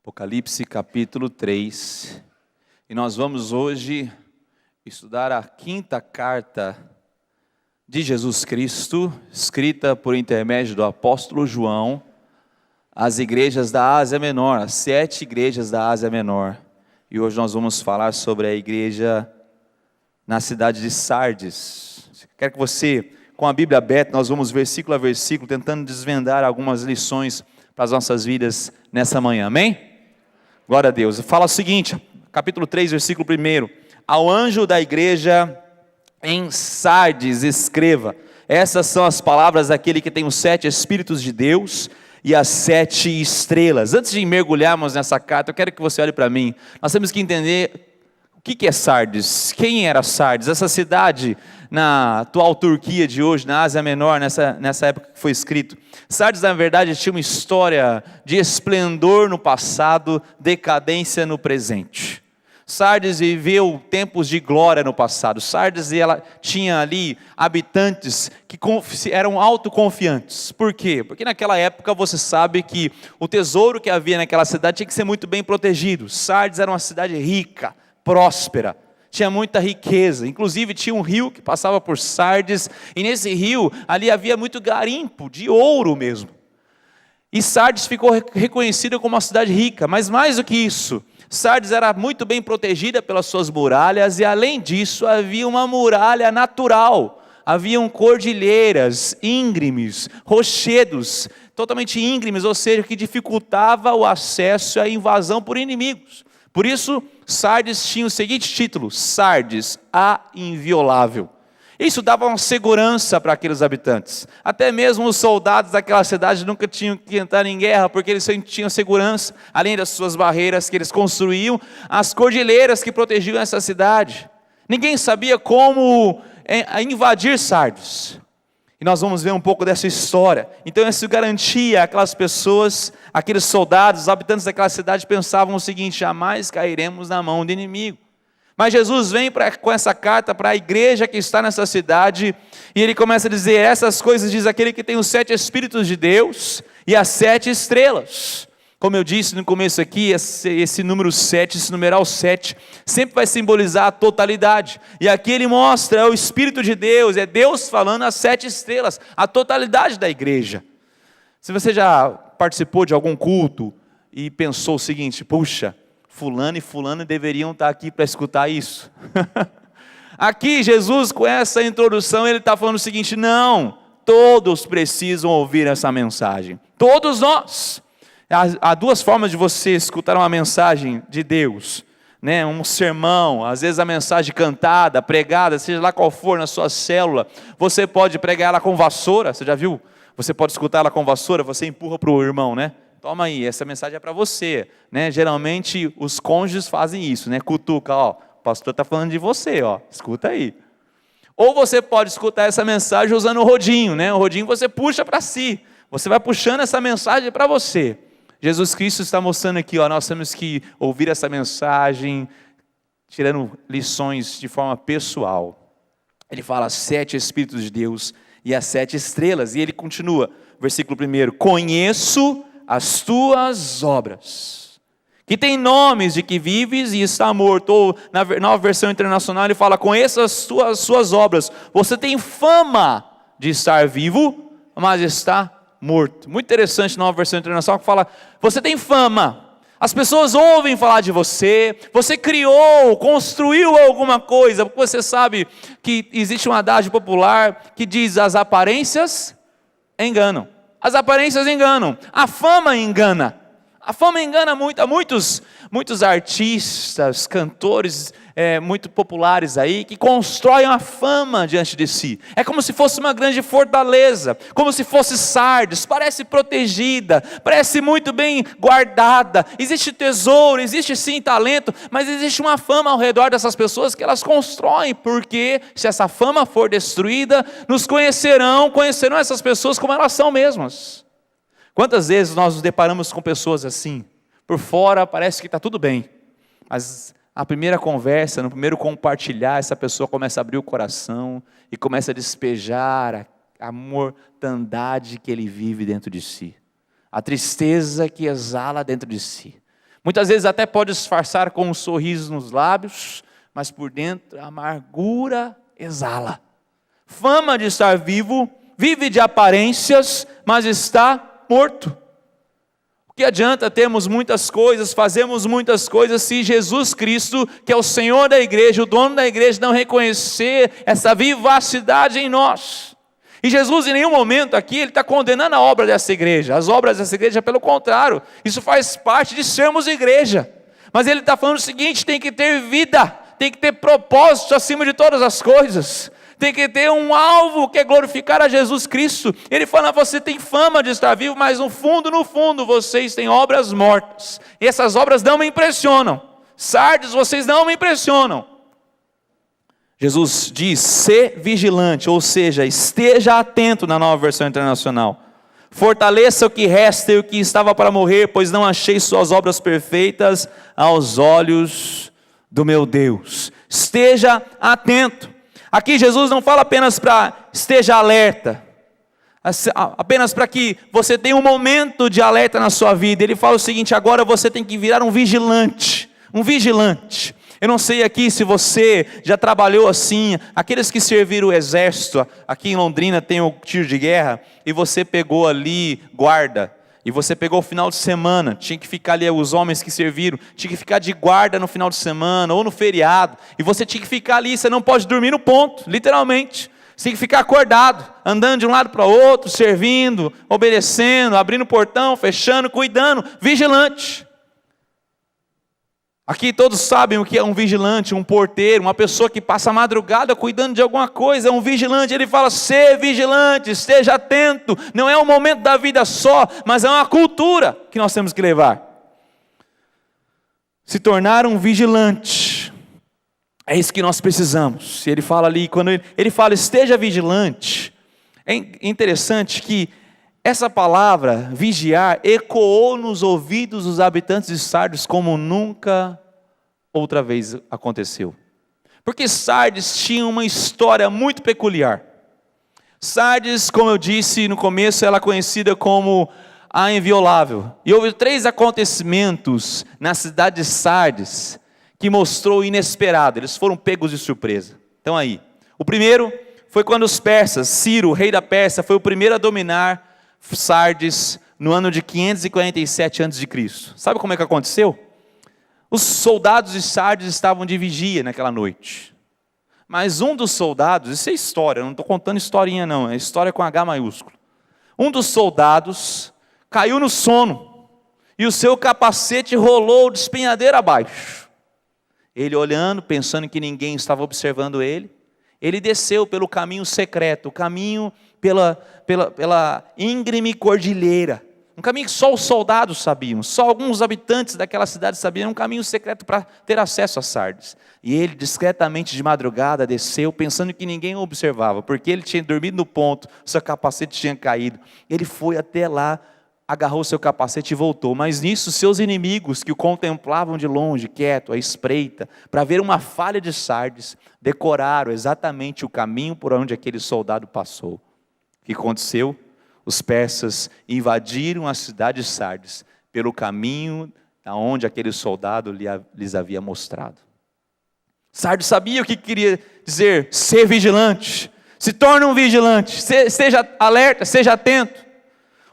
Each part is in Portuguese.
Apocalipse capítulo 3, e nós vamos hoje estudar a quinta carta de Jesus Cristo, escrita por intermédio do apóstolo João, às igrejas da Ásia Menor, as 7 igrejas da Ásia Menor. E hoje nós vamos falar sobre a igreja na cidade de Sardes. Quero que você, com a Bíblia aberta, nós vamos versículo a versículo, tentando desvendar algumas lições para as nossas vidas nessa manhã, amém? Glória a Deus. Fala o seguinte, capítulo 3, versículo 1. Ao anjo da igreja em Sardes escreva: essas são as palavras daquele que tem os 7 Espíritos de Deus e as 7 estrelas. Antes de mergulharmos nessa carta, eu quero que você olhe para mim. Nós temos que entender o que é Sardes. Quem era Sardes? Essa cidade na atual Turquia de hoje, na Ásia Menor, nessa época que foi escrito. Sardes, na verdade, tinha uma história de esplendor no passado, decadência no presente. Sardes viveu tempos de glória no passado. Sardes, ela tinha ali habitantes que eram autoconfiantes. Por quê? Porque naquela época você sabe que o tesouro que havia naquela cidade tinha que ser muito bem protegido. Sardes era uma cidade rica, próspera, tinha muita riqueza, inclusive tinha um rio que passava por Sardes, e nesse rio, ali havia muito garimpo, de ouro mesmo, e Sardes ficou reconhecida como uma cidade rica. Mas mais do que isso, Sardes era muito bem protegida pelas suas muralhas, e além disso, havia uma muralha natural, haviam cordilheiras, íngremes, rochedos, totalmente íngremes, ou seja, que dificultava o acesso e a invasão por inimigos. Por isso, Sardes tinha o seguinte título: Sardes, a inviolável. Isso dava uma segurança para aqueles habitantes. Até mesmo os soldados daquela cidade nunca tinham que entrar em guerra, porque eles sempre tinham segurança, além das suas barreiras que eles construíam, as cordilheiras que protegiam essa cidade. Ninguém sabia como invadir Sardes. E nós vamos ver um pouco dessa história. Então isso garantia aquelas pessoas, aqueles soldados, os habitantes daquela cidade pensavam o seguinte: jamais cairemos na mão do inimigo. Mas Jesus vem com essa carta para a igreja que está nessa cidade, e ele começa a dizer: essas coisas diz aquele que tem os 7 Espíritos de Deus e as 7 estrelas. Como eu disse no começo aqui, esse número 7, esse numeral 7, sempre vai simbolizar a totalidade. E aqui ele mostra o Espírito de Deus, é Deus falando as 7 estrelas, a totalidade da igreja. Se você já participou de algum culto e pensou o seguinte: puxa, fulano e fulano deveriam estar aqui para escutar isso. Aqui Jesus, com essa introdução, ele está falando o seguinte: não, todos precisam ouvir essa mensagem, todos nós. Há 2 formas de você escutar uma mensagem de Deus, né? Um sermão, às vezes a mensagem cantada, pregada, seja lá qual for na sua célula. Você pode pregar ela com vassoura, você já viu? Você pode escutar ela com vassoura, você empurra para o irmão, né? Toma aí, essa mensagem é para você, né? Geralmente os cônjuges fazem isso, né? Cutuca, ó, o pastor está falando de você, ó, escuta aí. Ou você pode escutar essa mensagem usando o rodinho, né? O rodinho você puxa para si, você vai puxando essa mensagem para você. Jesus Cristo está mostrando aqui, ó, nós temos que ouvir essa mensagem, tirando lições de forma pessoal. Ele fala 7 Espíritos de Deus e as 7 estrelas, e ele continua, versículo 1: conheço as tuas obras, que tem nomes de que vives e está morto. Ou na Nova Versão Internacional ele fala: conheço as suas obras, você tem fama de estar vivo, mas está morto. Muito interessante, Nova Versão Internacional, que fala: você tem fama, as pessoas ouvem falar de você, você criou, construiu alguma coisa, porque você sabe que existe um adágio popular que diz: as aparências enganam. As aparências enganam, a fama engana. A fama engana muito. Há muitos artistas, cantores muito populares aí, que constroem a fama diante de si. É como se fosse uma grande fortaleza, como se fosse Sardes, parece protegida, parece muito bem guardada. Existe tesouro, existe sim talento, mas existe uma fama ao redor dessas pessoas que elas constroem, porque se essa fama for destruída, conhecerão essas pessoas como elas são mesmas. Quantas vezes nós nos deparamos com pessoas assim? Por fora parece que está tudo bem, mas a primeira conversa, no primeiro compartilhar, essa pessoa começa a abrir o coração e começa a despejar a mortandade que ele vive dentro de si, a tristeza que exala dentro de si. Muitas vezes até pode disfarçar com um sorriso nos lábios, mas por dentro a amargura exala. Fama de estar vivo, vive de aparências, mas está morto. O que adianta termos muitas coisas, fazemos muitas coisas, se Jesus Cristo, que é o Senhor da igreja, o dono da igreja, não reconhecer essa vivacidade em nós? E Jesus em nenhum momento aqui, Ele está condenando a obra dessa igreja. As obras dessa igreja, pelo contrário, isso faz parte de sermos igreja. Mas Ele está falando o seguinte: tem que ter vida, tem que ter propósito acima de todas as coisas. Tem que ter um alvo que é glorificar a Jesus Cristo. Ele fala: você tem fama de estar vivo, mas no fundo, vocês têm obras mortas. E essas obras não me impressionam. Sardes, vocês não me impressionam. Jesus diz: sê vigilante, ou seja, esteja atento na Nova Versão Internacional. Fortaleça o que resta e o que estava para morrer, pois não achei suas obras perfeitas aos olhos do meu Deus. Esteja atento. Aqui Jesus não fala apenas para esteja alerta, apenas para que você tenha um momento de alerta na sua vida. Ele fala o seguinte: agora você tem que virar um vigilante. Um vigilante. Eu não sei aqui se você já trabalhou assim, aqueles que serviram o exército, aqui em Londrina tem o tiro de guerra, e você pegou ali guarda, e você pegou o final de semana, tinha que ficar ali, os homens que serviram, tinha que ficar de guarda no final de semana, ou no feriado, e você tinha que ficar ali, você não pode dormir no ponto, literalmente, você tem que ficar acordado, andando de um lado para o outro, servindo, obedecendo, abrindo o portão, fechando, cuidando, vigilante. Aqui todos sabem o que é um vigilante, um porteiro, uma pessoa que passa a madrugada cuidando de alguma coisa, é um vigilante. Ele fala: ser vigilante, esteja atento, não é um momento da vida só, mas é uma cultura que nós temos que levar. Se tornar um vigilante, é isso que nós precisamos. E ele fala ali, quando ele fala esteja vigilante, é interessante que essa palavra, vigiar, ecoou nos ouvidos dos habitantes de Sardes como nunca outra vez aconteceu. Porque Sardes tinha uma história muito peculiar. Sardes, como eu disse no começo, ela é conhecida como a inviolável. E houve 3 acontecimentos na cidade de Sardes que mostrou o inesperado. Eles foram pegos de surpresa. Então aí, o primeiro foi quando os persas, Ciro, rei da Pérsia, foi o primeiro a dominar Sardes no ano de 547 a.C. Sabe como é que aconteceu? Os soldados de Sardes estavam de vigia naquela noite. Mas um dos soldados, isso é história, eu não estou contando historinha não, é história com H maiúsculo. Um dos soldados caiu no sono e o seu capacete rolou de despenhadeira abaixo. Ele olhando, pensando que ninguém estava observando ele, ele desceu pelo caminho secreto, o caminho pela íngreme cordilheira, um caminho que só os soldados sabiam, só alguns habitantes daquela cidade sabiam, um caminho secreto para ter acesso a Sardes. E ele discretamente de madrugada desceu, pensando que ninguém o observava, porque ele tinha dormido no ponto, seu capacete tinha caído. Ele foi até lá, agarrou seu capacete e voltou. Mas nisso seus inimigos, que o contemplavam de longe, quieto, à espreita, para ver uma falha de Sardes, decoraram exatamente o caminho por onde aquele soldado passou. O que aconteceu? Os persas invadiram a cidade de Sardes pelo caminho aonde aquele soldado lhes havia mostrado. Sardes sabia o que queria dizer ser vigilante. Se torne um vigilante, seja alerta, seja atento.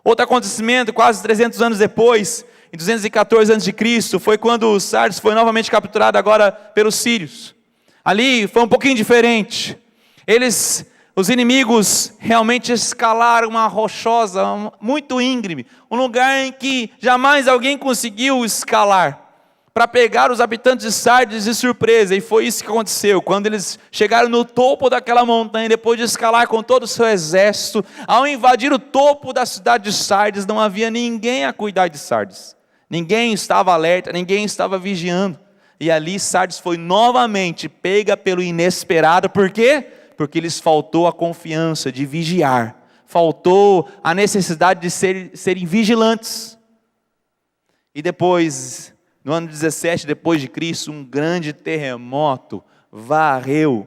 Outro acontecimento, quase 300 anos depois, em 214 a.C., foi quando Sardes foi novamente capturado agora pelos sírios. Ali foi um pouquinho diferente. Os inimigos realmente escalaram uma rochosa, muito íngreme, um lugar em que jamais alguém conseguiu escalar, para pegar os habitantes de Sardes de surpresa. E foi isso que aconteceu, quando eles chegaram no topo daquela montanha, depois de escalar com todo o seu exército, ao invadir o topo da cidade de Sardes, não havia ninguém a cuidar de Sardes, ninguém estava alerta, ninguém estava vigiando, e ali Sardes foi novamente pega pelo inesperado. Por quê? Porque lhes faltou a confiança de vigiar, faltou a necessidade de serem vigilantes. E depois, no ano 17 depois de Cristo, um grande terremoto varreu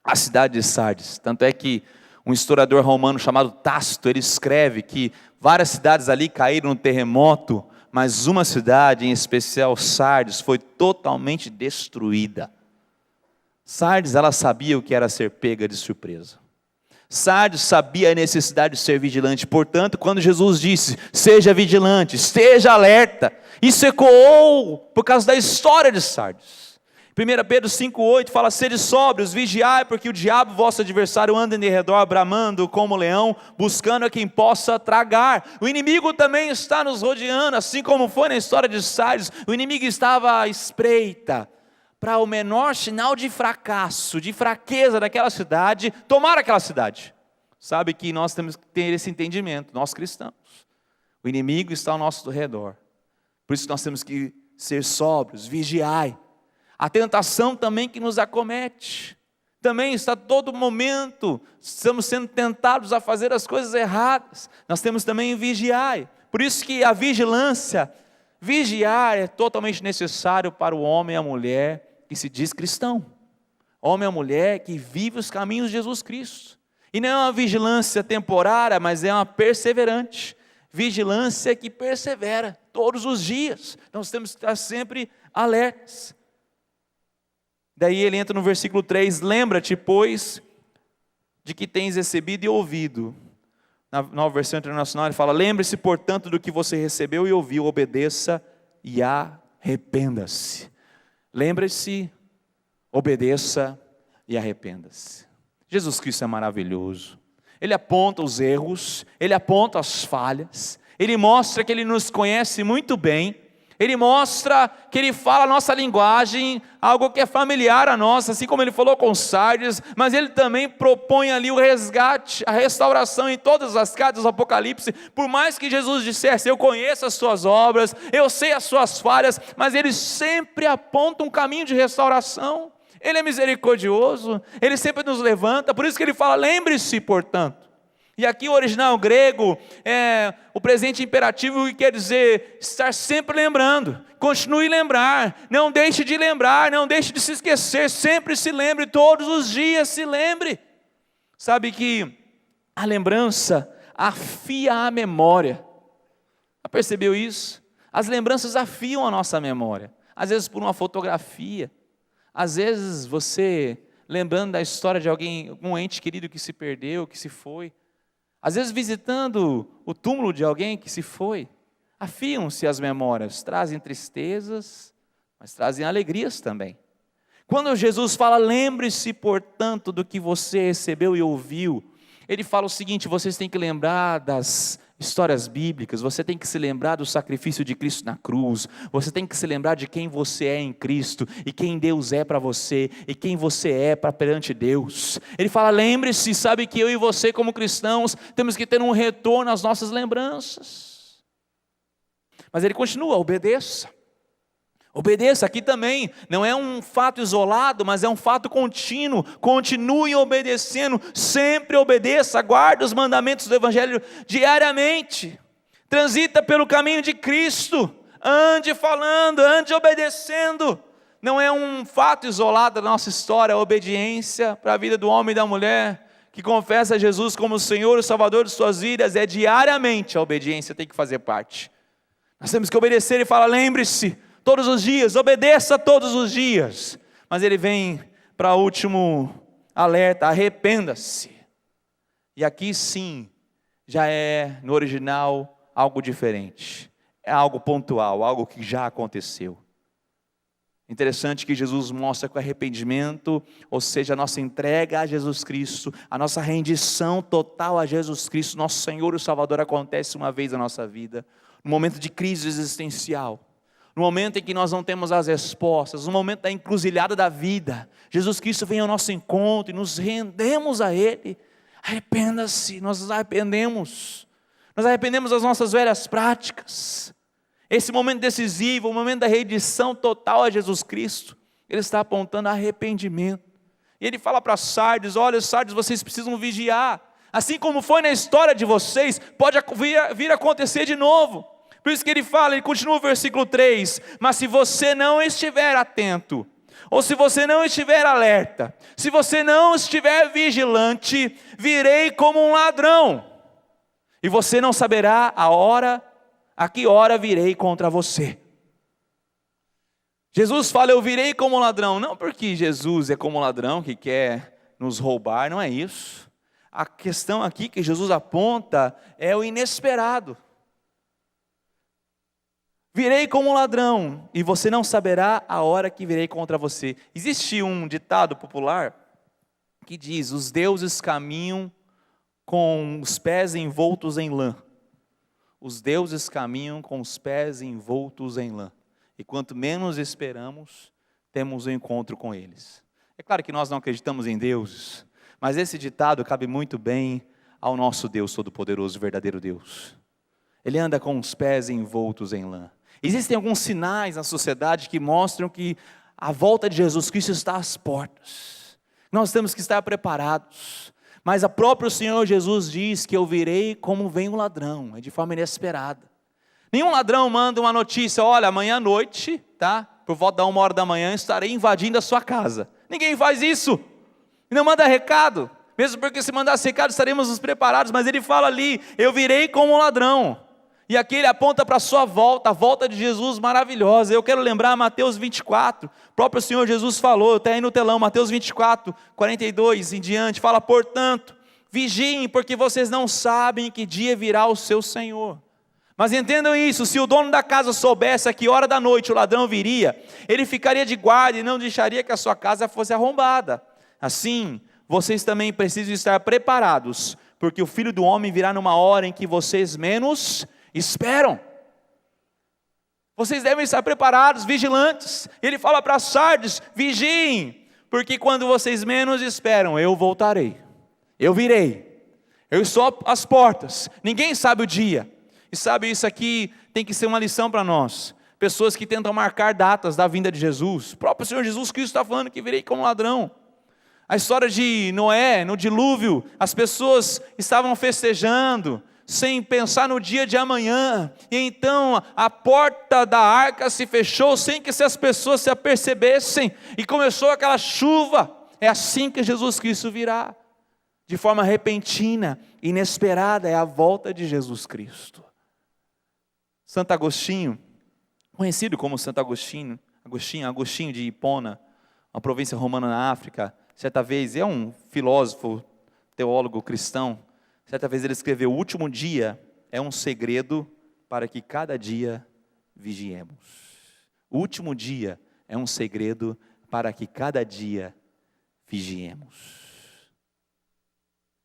a cidade de Sardes. Tanto é que um historiador romano chamado Tácito, ele escreve que várias cidades ali caíram no terremoto, mas uma cidade, em especial Sardes, foi totalmente destruída. Sardes, ela sabia o que era ser pega de surpresa. Sardes sabia a necessidade de ser vigilante. Portanto, quando Jesus disse, seja vigilante, esteja alerta, isso ecoou por causa da história de Sardes. 1 Pedro 5,8 fala, sede sóbrios, vigiai, porque o diabo, vosso adversário, anda em redor, bramando como leão, buscando a quem possa tragar. O inimigo também está nos rodeando, assim como foi na história de Sardes. O inimigo estava à espreita, para o menor sinal de fracasso, de fraqueza daquela cidade, tomar aquela cidade. Sabe que nós temos que ter esse entendimento, nós cristãos. O inimigo está ao nosso redor. Por isso nós temos que ser sóbrios, vigiai. A tentação também que nos acomete. Também está todo momento, estamos sendo tentados a fazer as coisas erradas. Nós temos também vigiai. Por isso que a vigilância, vigiar é totalmente necessário para o homem e a mulher que se diz cristão. Homem ou mulher que vive os caminhos de Jesus Cristo. E não é uma vigilância temporária, mas é uma perseverante. Vigilância que persevera todos os dias. Nós temos que estar sempre alertas. Daí ele entra no versículo 3, lembra-te, pois, de que tens recebido e ouvido. Na nova versão internacional ele fala, lembre-se, portanto, do que você recebeu e ouviu, obedeça e arrependa-se. Lembre-se, obedeça e arrependa-se. Jesus Cristo é maravilhoso. Ele aponta os erros, ele aponta as falhas, ele mostra que ele nos conhece muito bem. Ele mostra que ele fala a nossa linguagem, algo que é familiar a nós, assim como ele falou com Sardes, mas ele também propõe ali o resgate, a restauração em todas as cartas do Apocalipse. Por mais que Jesus dissesse, eu conheço as suas obras, eu sei as suas falhas, mas ele sempre aponta um caminho de restauração. Ele é misericordioso, ele sempre nos levanta, por isso que ele fala, lembre-se, portanto. E aqui o original grego é o presente imperativo que quer dizer estar sempre lembrando. Continue a lembrar, não deixe de lembrar, não deixe de se esquecer, sempre se lembre, todos os dias se lembre. Sabe que a lembrança afia a memória. Já percebeu isso? As lembranças afiam a nossa memória. Às vezes por uma fotografia, às vezes você lembrando da história de alguém, algum ente querido que se perdeu, que se foi. Às vezes visitando o túmulo de alguém que se foi, afiam-se as memórias, trazem tristezas, mas trazem alegrias também. Quando Jesus fala, lembre-se, portanto, do que você recebeu e ouviu, ele fala o seguinte, vocês têm que lembrar das histórias bíblicas, você tem que se lembrar do sacrifício de Cristo na cruz, você tem que se lembrar de quem você é em Cristo, e quem Deus é para você, e quem você é para perante Deus. Ele fala, lembre-se, sabe que eu e você como cristãos, temos que ter um retorno às nossas lembranças. Mas ele continua, obedeça. Obedeça, aqui também não é um fato isolado, mas é um fato contínuo. Continue obedecendo, sempre obedeça, guarde os mandamentos do Evangelho diariamente. Transita pelo caminho de Cristo, ande falando, ande obedecendo. Não é um fato isolado da nossa história, a obediência para a vida do homem e da mulher, que confessa Jesus como o Senhor e o Salvador de suas vidas, é diariamente a obediência, tem que fazer parte. Nós temos que obedecer e fala, lembre-se, todos os dias, obedeça todos os dias. Mas ele vem para o último alerta, arrependa-se. E aqui sim, já é no original algo diferente. É algo pontual, algo que já aconteceu. Interessante que Jesus mostra que o arrependimento, ou seja, a nossa entrega a Jesus Cristo, a nossa rendição total a Jesus Cristo, nosso Senhor e Salvador, acontece uma vez na nossa vida, no momento de crise existencial. No momento em que nós não temos as respostas, no momento da encruzilhada da vida, Jesus Cristo vem ao nosso encontro e nos rendemos a Ele. Arrependa-se, nós nos arrependemos das nossas velhas práticas. Esse momento decisivo, o momento da rendição total a Jesus Cristo, Ele está apontando arrependimento. E Ele fala para Sardes, olha Sardes, vocês precisam vigiar. Assim como foi na história de vocês, pode vir a acontecer de novo. Por isso que ele fala, ele continua o versículo 3, mas se você não estiver atento, ou se você não estiver alerta, se você não estiver vigilante, virei como um ladrão, e você não saberá a hora, A que hora virei contra você? Jesus fala, eu virei como ladrão. Não porque Jesus é como ladrão que quer nos roubar, não é isso. A questão aqui que Jesus aponta é o inesperado. Virei como ladrão, e você não saberá a hora que virei contra você. Existe um ditado popular que diz, os deuses caminham com os pés envoltos em lã. Os deuses caminham com os pés envoltos em lã. E quanto menos esperamos, temos um encontro com eles. É claro que nós não acreditamos em deuses, mas esse ditado cabe muito bem ao nosso Deus Todo-Poderoso, verdadeiro Deus. Ele anda com os pés envoltos em lã. Existem alguns sinais na sociedade que mostram que a volta de Jesus Cristo está às portas. Nós temos que estar preparados. Mas o próprio Senhor Jesus diz que eu virei como vem um ladrão, é de forma inesperada. Nenhum ladrão manda uma notícia, olha, amanhã à noite, tá? Por volta da 1h da manhã, estarei invadindo a sua casa. Ninguém faz isso. E não manda recado. Mesmo porque se mandasse recado, estaremos nos preparados. Mas ele fala ali, eu virei como um ladrão. E aqui ele aponta para a sua volta, a volta de Jesus maravilhosa. Eu quero lembrar Mateus 24. O próprio Senhor Jesus falou, está aí no telão, Mateus 24, 42 em diante. Fala, portanto, vigiem, porque vocês não sabem que dia virá o seu Senhor. Mas entendam isso, se o dono da casa soubesse a que hora da noite o ladrão viria, ele ficaria de guarda e não deixaria que a sua casa fosse arrombada. Assim, vocês também precisam estar preparados, porque o Filho do Homem virá numa hora em que vocês menos esperam. Vocês devem estar preparados, vigilantes. Ele fala para Sardes, vigiem, porque quando vocês menos esperam, eu voltarei. Eu virei. Eu estou às portas. Ninguém sabe o dia. E sabe, isso aqui tem que ser uma lição para nós. Pessoas que tentam marcar datas da vinda de Jesus. O próprio Senhor Jesus Cristo está falando que virei como ladrão. A história de Noé, no dilúvio, as pessoas estavam festejando, sem pensar no dia de amanhã. E então a porta da arca se fechou, sem que as pessoas se apercebessem. E começou aquela chuva. É assim que Jesus Cristo virá. De forma repentina, inesperada, é a volta de Jesus Cristo. Santo Agostinho, conhecido como Santo Agostinho de Hipona, uma província romana na África, certa vez, é um filósofo, teólogo cristão, certa vez ele escreveu, o último dia é um segredo para que cada dia vigiemos. O último dia é um segredo para que cada dia vigiemos.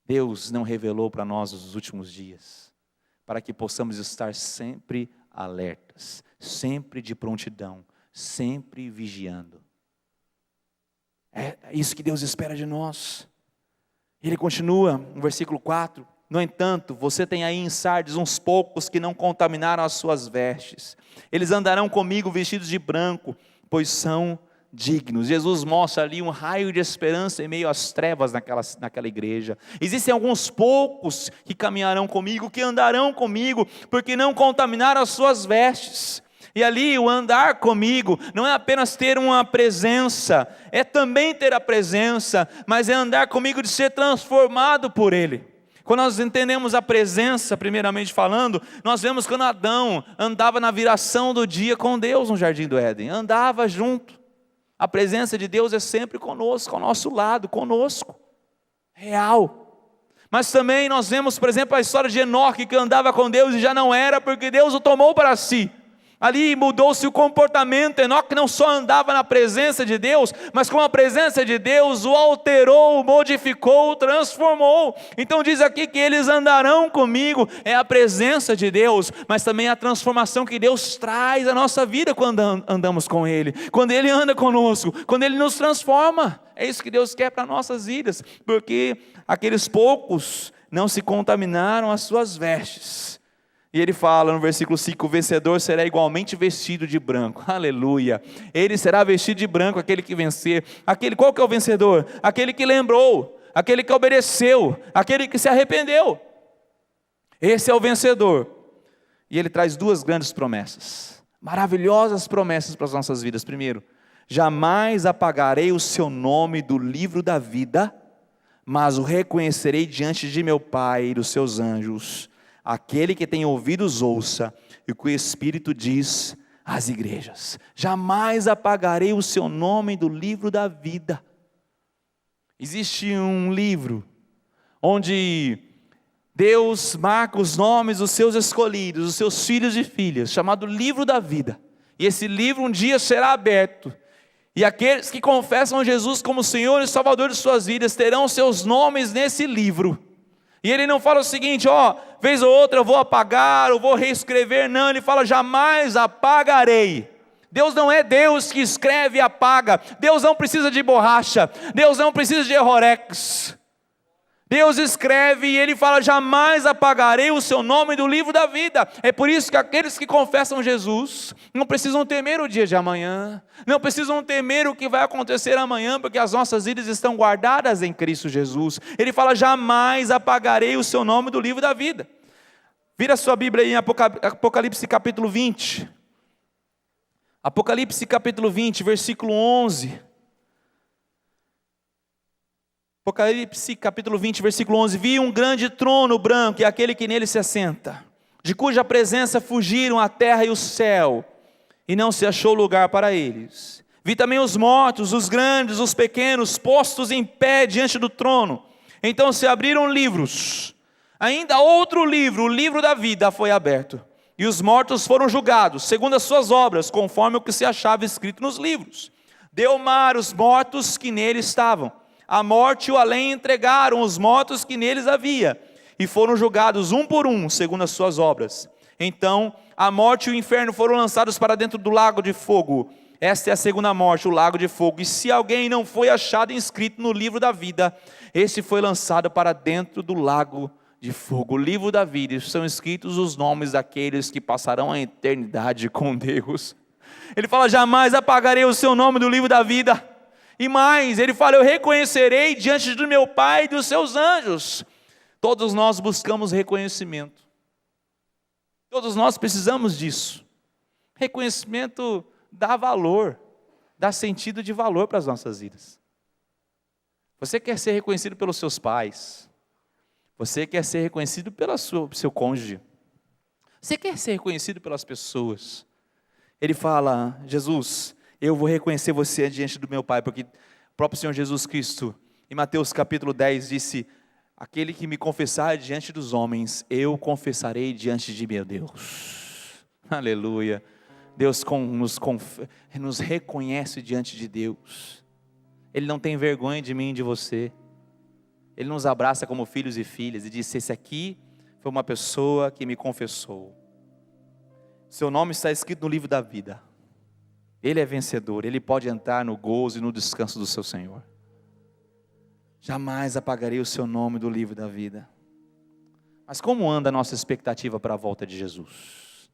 Deus não revelou para nós os últimos dias, para que possamos estar sempre alertas, sempre de prontidão, sempre vigiando. É isso que Deus espera de nós. Ele continua no versículo 4, no entanto, você tem aí em Sardes uns poucos que não contaminaram as suas vestes. Eles andarão comigo vestidos de branco, pois são dignos. Jesus mostra ali um raio de esperança em meio às trevas naquela igreja. Existem alguns poucos que caminharão comigo, que andarão comigo, porque não contaminaram as suas vestes. E ali o andar comigo não é apenas ter uma presença, é também ter a presença, mas é andar comigo de ser transformado por Ele. Quando nós entendemos a presença, primeiramente falando, nós vemos quando Adão andava na viração do dia com Deus no Jardim do Éden, andava junto. A presença de Deus é sempre conosco, ao nosso lado, conosco, real. Mas também nós vemos, por exemplo, a história de Enoque, que andava com Deus e já não era, porque Deus o tomou para si. Ali mudou-se o comportamento. Enoque não só andava na presença de Deus, mas com a presença de Deus o alterou, o modificou, o transformou. Então diz aqui que eles andarão comigo, é a presença de Deus, mas também a transformação que Deus traz à nossa vida quando andamos com Ele, quando Ele anda conosco, quando Ele nos transforma. É isso que Deus quer para nossas vidas, porque aqueles poucos não se contaminaram as suas vestes. E ele fala no versículo 5, o vencedor será igualmente vestido de branco, aleluia, ele será vestido de branco, aquele que vencer, qual que é o vencedor? Aquele que lembrou, aquele que obedeceu, aquele que se arrependeu, esse é o vencedor. E ele traz duas grandes promessas, maravilhosas promessas para as nossas vidas. Primeiro, jamais apagarei o seu nome do livro da vida, mas o reconhecerei diante de meu Pai e dos seus anjos. Aquele que tem ouvidos ouça, e o que o Espírito diz às igrejas. Jamais apagarei o seu nome do livro da vida. Existe um livro onde Deus marca os nomes dos seus escolhidos, dos seus filhos e filhas, chamado livro da vida. E esse livro um dia será aberto. E aqueles que confessam Jesus como Senhor e Salvador de suas vidas terão seus nomes nesse livro. E ele não fala o seguinte, vez ou outra eu vou apagar, eu vou reescrever, não, ele fala, jamais apagarei. Deus não é Deus que escreve e apaga, Deus não precisa de borracha, Deus não precisa de errorex. Deus escreve e ele fala, jamais apagarei o seu nome do livro da vida. É por isso que aqueles que confessam Jesus não precisam temer o dia de amanhã, não precisam temer o que vai acontecer amanhã, porque as nossas vidas estão guardadas em Cristo Jesus. Ele fala, jamais apagarei o seu nome do livro da vida. Vira a sua Bíblia aí em Apocalipse capítulo 20. Apocalipse capítulo 20, versículo 11. Apocalipse capítulo 20, versículo 11. Vi um grande trono branco e aquele que nele se assenta, de cuja presença fugiram a terra e o céu, e não se achou lugar para eles. Vi também os mortos, os grandes, os pequenos, postos em pé diante do trono. Então se abriram livros. Ainda outro livro, o livro da vida, foi aberto. E os mortos foram julgados, segundo as suas obras, conforme o que se achava escrito nos livros. Deu mar os mortos que nele estavam. A morte e o além entregaram os mortos que neles havia, e foram julgados um por um, segundo as suas obras. Então, a morte e o inferno foram lançados para dentro do lago de fogo. Esta é a segunda morte, o lago de fogo. E se alguém não foi achado inscrito no livro da vida, esse foi lançado para dentro do lago de fogo. O livro da vida, são escritos os nomes daqueles que passarão a eternidade com Deus. Ele fala, jamais apagarei o seu nome do livro da vida. E mais, ele fala, eu reconhecerei diante do meu Pai e dos seus anjos. Todos nós buscamos reconhecimento. Todos nós precisamos disso. Reconhecimento dá valor, dá sentido de valor para as nossas vidas. Você quer ser reconhecido pelos seus pais. Você quer ser reconhecido pelo seu cônjuge. Você quer ser reconhecido pelas pessoas. Ele fala, Jesus, eu vou reconhecer você diante do meu Pai, porque o próprio Senhor Jesus Cristo, em Mateus capítulo 10, disse, aquele que me confessar diante dos homens, eu confessarei diante de meu Deus. Aleluia. Deus nos reconhece diante de Deus. Ele não tem vergonha de mim e de você. Ele nos abraça como filhos e filhas e diz, esse aqui foi uma pessoa que me confessou. Seu nome está escrito no livro da vida. Ele é vencedor, ele pode entrar no gozo e no descanso do seu Senhor. Jamais apagarei o seu nome do livro da vida. Mas como anda a nossa expectativa para a volta de Jesus?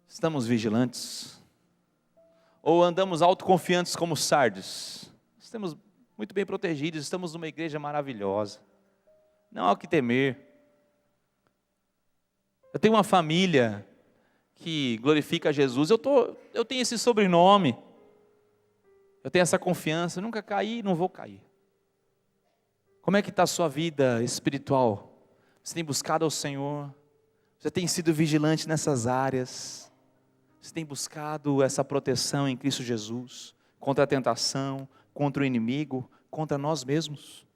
Estamos vigilantes? Ou andamos autoconfiantes como Sardes? Estamos muito bem protegidos, estamos numa igreja maravilhosa. Não há o que temer. Eu tenho uma família que glorifica a Jesus, eu tenho esse sobrenome, eu tenho essa confiança, nunca caí, não vou cair. Como é que está a sua vida espiritual? Você tem buscado ao Senhor? Você tem sido vigilante nessas áreas? Você tem buscado essa proteção em Cristo Jesus, contra a tentação, contra o inimigo, contra nós mesmos?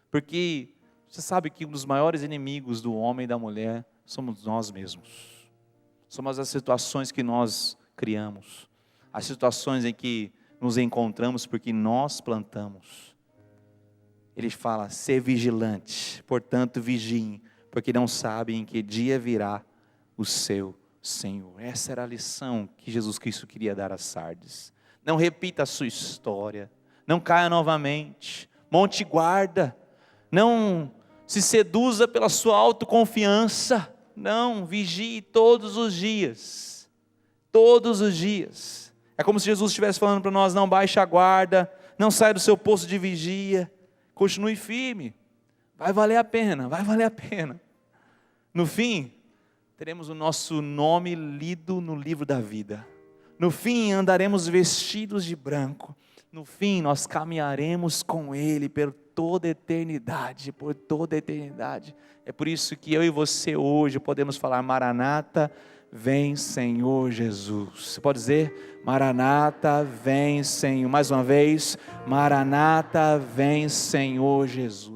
Porque você sabe que um dos maiores inimigos do homem e da mulher somos nós mesmos. Somos as situações que nós criamos, as situações em que nos encontramos porque nós plantamos. Ele fala, ser vigilante, portanto vigiem, porque não sabem em que dia virá o seu Senhor. Essa era a lição que Jesus Cristo queria dar a Sardes. Não repita a sua história, não caia novamente, monte guarda, não se seduza pela sua autoconfiança. Não, vigie todos os dias. Todos os dias. É como se Jesus estivesse falando para nós, não baixe a guarda, não saia do seu posto de vigia, continue firme. Vai valer a pena, vai valer a pena. No fim, teremos o nosso nome lido no livro da vida. No fim, andaremos vestidos de branco. No fim, nós caminharemos com Ele toda a eternidade, por toda a eternidade. É por isso que eu e você hoje podemos falar: Maranata, vem Senhor Jesus. Você pode dizer: Maranata, vem Senhor. Mais uma vez: Maranata, vem Senhor Jesus.